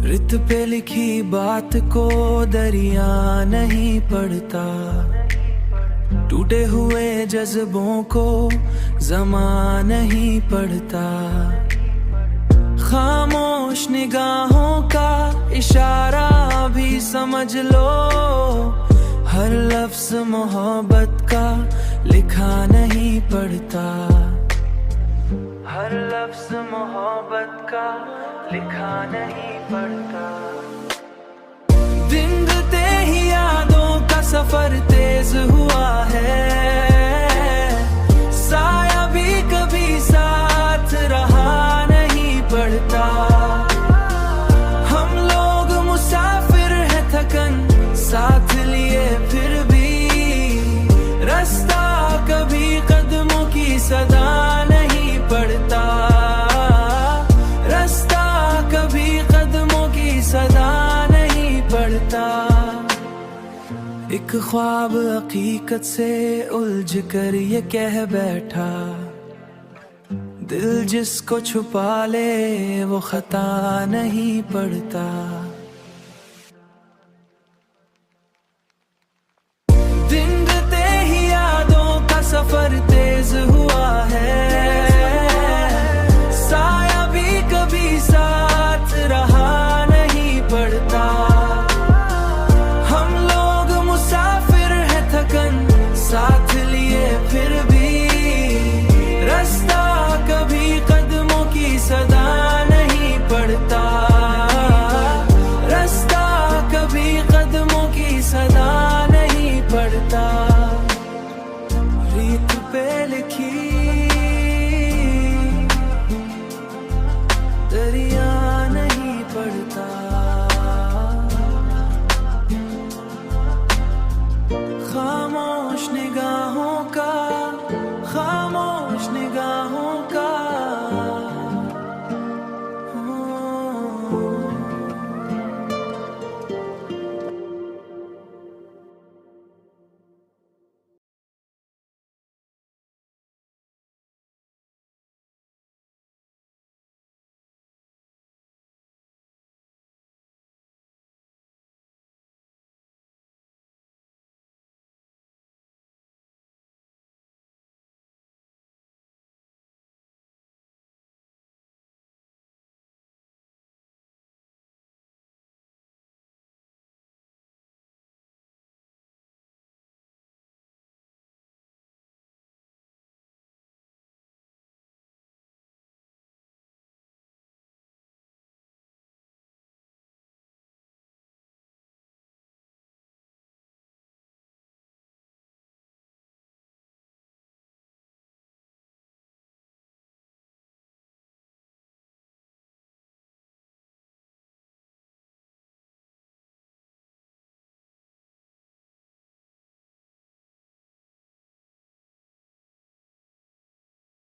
रित पे लिखी बात को दरिया नहीं पढ़ता, टूटे हुए जज्बों को ज़मा नहीं पढ़ता। खामोश निगाहों का इशारा भी समझ लो, हर लफ्ज़ मोहब्बत का लिखा नहीं पढ़ता। हर लफ्ज़ मोहब्बत का लिखा नहीं पढ़ता। दिन ढलते ही यादों का सफर तेज हुआ है, साया भी कभी साथ रहा नहीं पड़ता। हम लोग मुसाफिर हैं थकन साथ लिए फिर भी, रास्ता कभी कदमों की सदा नहीं पड़ता। रास्ता कभी कदमों की सदा नहीं पड़ता। एक ख्वाब हकीकत से उलझ कर ये कह बैठा, दिल जिसको छुपा ले वो खता नहीं पड़ता।